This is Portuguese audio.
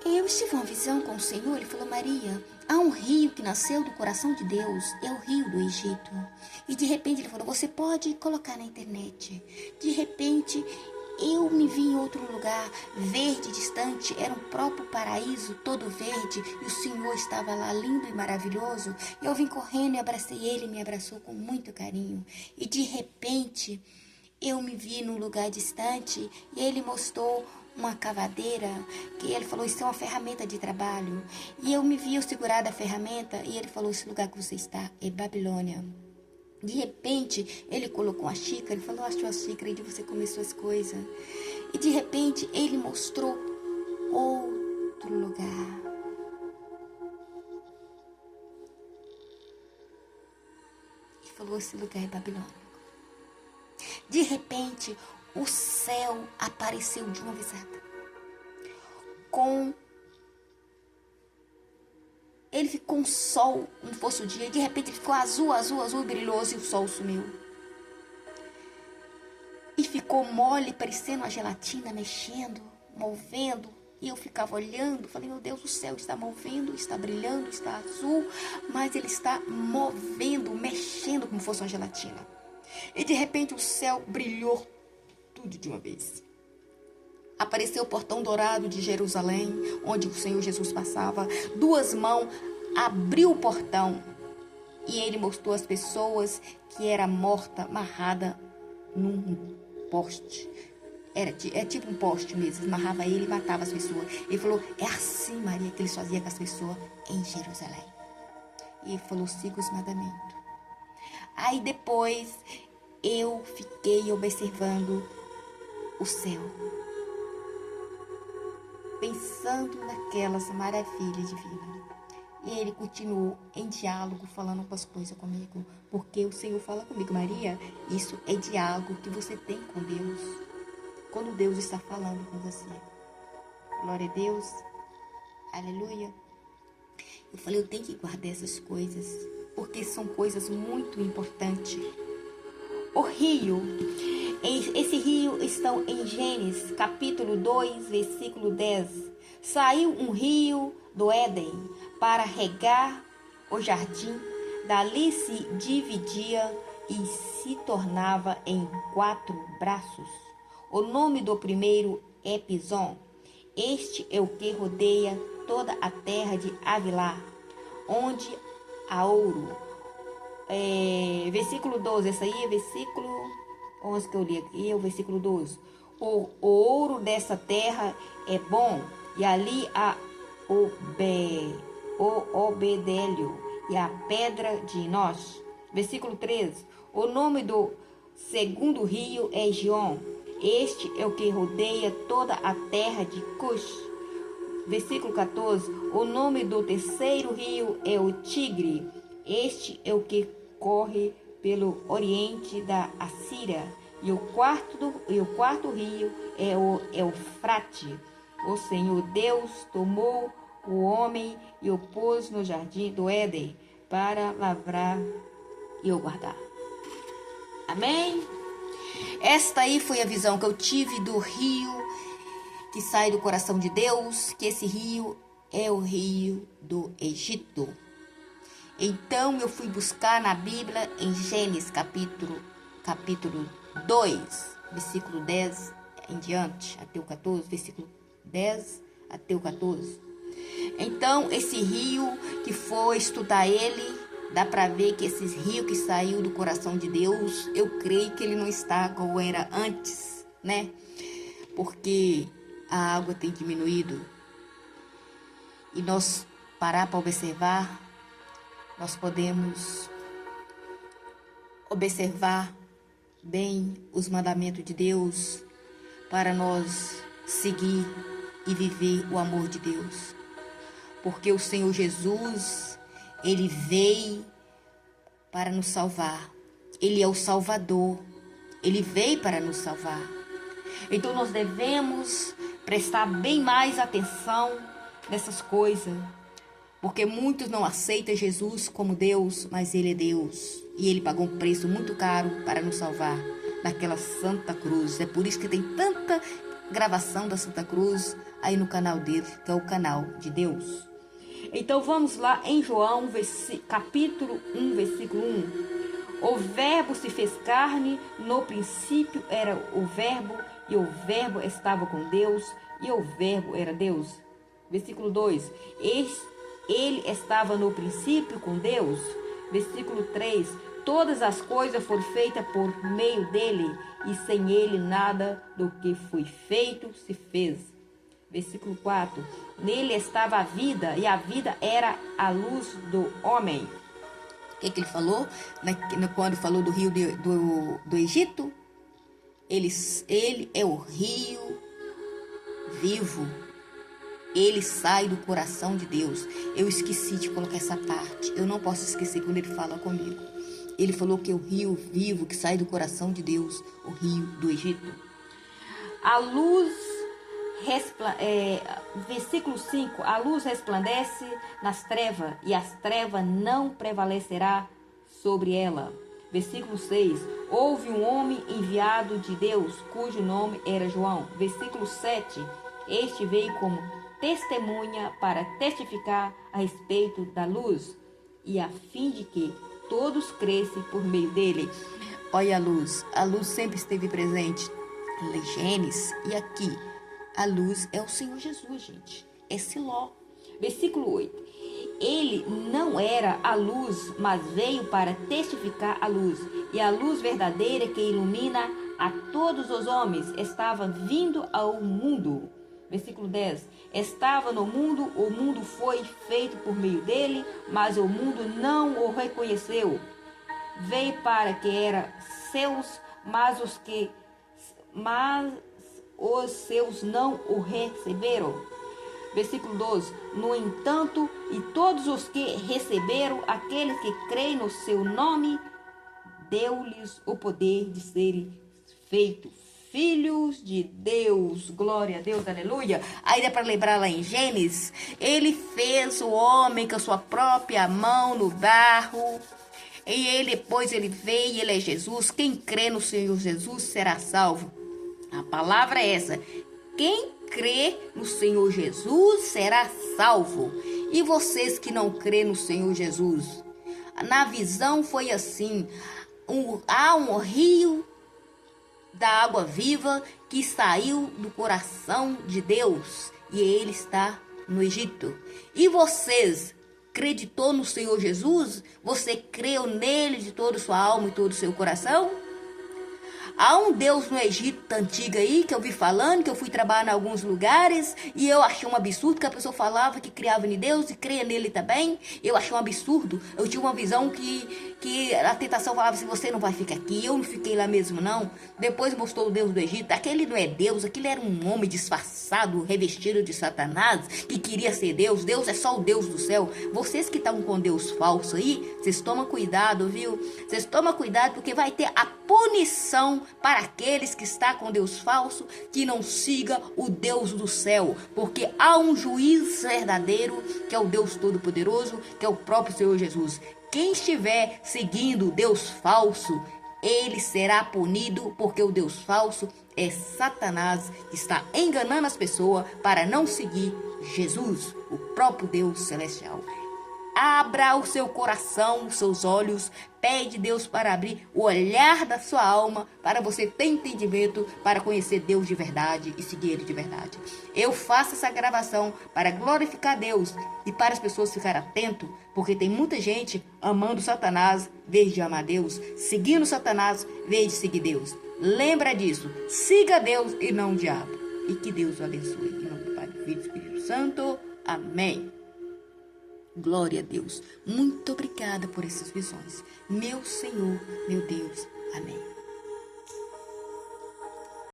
Eu tive uma visão com o Senhor, ele falou, Maria, há um rio que nasceu do coração de Deus, é o rio do Egito. E de repente ele falou, você pode colocar na internet. De repente eu me vi em outro lugar, verde, distante, era um próprio paraíso, todo verde, e o Senhor estava lá, lindo e maravilhoso. E eu vim correndo e abracei ele, me abraçou com muito carinho. E de repente eu me vi num lugar distante e ele mostrou uma cavadeira, que ele falou, isso é uma ferramenta de trabalho. E eu me vi eu segurar da ferramenta e ele falou, esse lugar que você está é Babilônia. De repente, ele colocou uma xícara, ele falou, achou a xícara de você comer suas coisas. E de repente, ele mostrou outro lugar. E falou, esse lugar é Babilônia. De repente, o céu apareceu de uma visada. Ele ficou um sol, como fosse o dia. E de repente ele ficou azul, azul, azul, brilhoso e o sol sumiu. E ficou mole, parecendo uma gelatina, mexendo, movendo. E eu ficava olhando, falei, meu Deus, o céu está movendo, está brilhando, está azul. Mas ele está movendo, mexendo como fosse uma gelatina. E de repente o céu brilhou tudo de uma vez. Apareceu o portão dourado de Jerusalém, onde o Senhor Jesus passava. Duas mãos abriu o portão e ele mostrou às pessoas que era morta, amarrada num poste. É tipo um poste mesmo, amarrava ele e matava as pessoas. Ele falou, é assim, Maria, que eles faziam com as pessoas em Jerusalém. E ele falou, siga os mandamentos. Aí depois eu fiquei observando o céu, pensando naquelas maravilhas divinas. E ele continuou em diálogo, falando umas coisas comigo. Porque o Senhor fala comigo, Maria, isso é diálogo que você tem com Deus. Quando Deus está falando com você. Glória a Deus. Aleluia. Eu falei, eu tenho que guardar essas coisas, porque são coisas muito importantes. O rio, esse rio está em Gênesis, capítulo 2, versículo 10. Saiu um rio do Éden para regar o jardim, dali se dividia e se tornava em 4 braços. O nome do primeiro é Pison. Este é o que rodeia toda a terra de Havilá, onde há ouro. Versículo 12, esse aí é versículo 11 que eu li aqui, é o versículo 12. O ouro dessa terra é bom, e ali há o obedélio e a pedra de nós. Versículo 13. O nome do segundo rio é Gion. Este é o que rodeia toda a terra de Cush. Versículo 14. O nome do terceiro rio é o Tigre. Este é o que corre pelo oriente da Assíria. E o quarto rio é o Eufrate. O Senhor Deus tomou o homem e o pôs no jardim do Éden para lavrar e o guardar. Amém? Esta aí foi a visão que eu tive do rio que sai do coração de Deus, que esse rio é o rio do Egito. Então eu fui buscar na Bíblia em Gênesis capítulo 2, versículo 10 em diante, até o 14, versículo 10 até o 14. Então esse rio que foi estudar ele, dá para ver que esse rio que saiu do coração de Deus, eu creio que ele não está como era antes, né? Porque a água tem diminuído. E nós parar para observar, nós podemos observar bem os mandamentos de Deus para nós seguir e viver o amor de Deus. Porque o Senhor Jesus, Ele veio para nos salvar. Ele é o Salvador. Ele veio para nos salvar. Então nós devemos prestar bem mais atenção nessas coisas. Porque muitos não aceitam Jesus como Deus, mas Ele é Deus. E Ele pagou um preço muito caro para nos salvar naquela santa cruz. É por isso que tem tanta gravação da Santa Cruz aí no canal dele, que é o canal de Deus. Então vamos lá em João, capítulo 1, versículo 1. O verbo se fez carne, no princípio era o verbo, e o verbo estava com Deus, e o verbo era Deus. Versículo 2. Ele estava no princípio com Deus. Versículo 3. Todas as coisas foram feitas por meio dele, e sem ele nada do que foi feito se fez. Versículo 4. Nele estava a vida, e a vida era a luz do homem. O que ele falou? Quando falou do rio do Egito? Ele é o rio vivo. Ele sai do coração de Deus. Eu esqueci de colocar essa parte. Eu não posso esquecer quando ele fala comigo. Ele falou que é o rio vivo que sai do coração de Deus, o rio do Egito. A luz, versículo 5, a luz resplandece nas trevas, e as trevas não prevalecerá sobre ela. Versículo 6, houve um homem enviado de Deus, cujo nome era João. Versículo 7, este veio como testemunha para testificar a respeito da luz, e a fim de que todos crescem por meio dele. Olha a luz sempre esteve presente em Gênesis, e aqui a luz é o Senhor Jesus, gente, é Siló. Versículo 8, ele não era a luz, mas veio para testificar a luz, e a luz verdadeira que ilumina a todos os homens estava vindo ao mundo. Versículo 10, estava no mundo, o mundo foi feito por meio dele, mas o mundo não o reconheceu. Veio para que era seus, mas os seus não o receberam. Versículo 12, no entanto, e todos os que receberam, aqueles que creem no seu nome, deu-lhes o poder de serem feitos filhos de Deus. Glória a Deus, aleluia. Aí dá para lembrar lá em Gênesis, ele fez o homem com a sua própria mão no barro, e depois ele veio, ele é Jesus. Quem crê no Senhor Jesus será salvo. A palavra é essa: quem crê no Senhor Jesus será salvo. E vocês que não crê no Senhor Jesus? Na visão foi assim: há um rio da água viva que saiu do coração de Deus, e ele está no Egito. E vocês acreditou no Senhor Jesus? Você creu nele de toda a sua alma e todo o seu coração? Há um Deus no Egito antigo aí, que eu vi falando, que eu fui trabalhar em alguns lugares, e eu achei um absurdo que a pessoa falava que criava em Deus e creia nele também. Eu achei um absurdo. Eu tinha uma visão que a tentação falava assim: você não vai ficar aqui. Eu não fiquei lá mesmo, não. Depois mostrou o Deus do Egito. Aquele não é Deus, aquele era um homem disfarçado, revestido de Satanás, que queria ser Deus. Deus é só o Deus do céu. Vocês que estão com Deus falso aí, vocês tomam cuidado, viu? Vocês tomam cuidado, porque vai ter a punição para aqueles que estão com Deus falso, que não siga o Deus do céu, porque há um juiz verdadeiro, que é o Deus Todo-Poderoso, que é o próprio Senhor Jesus. Quem estiver seguindo Deus falso, ele será punido, porque o Deus falso é Satanás, que está enganando as pessoas para não seguir Jesus, o próprio Deus celestial. Abra o seu coração, os seus olhos, pede Deus para abrir o olhar da sua alma, para você ter entendimento, para conhecer Deus de verdade e seguir Ele de verdade. Eu faço essa gravação para glorificar Deus e para as pessoas ficarem atentas, porque tem muita gente amando Satanás, em vez de amar Deus, seguindo Satanás, em vez de seguir Deus. Lembra disso, siga Deus e não o diabo. E que Deus o abençoe. Em nome do Pai, do Filho e do Espírito Santo. Amém. Glória a Deus. Muito obrigada por essas visões. Meu Senhor, meu Deus. Amém.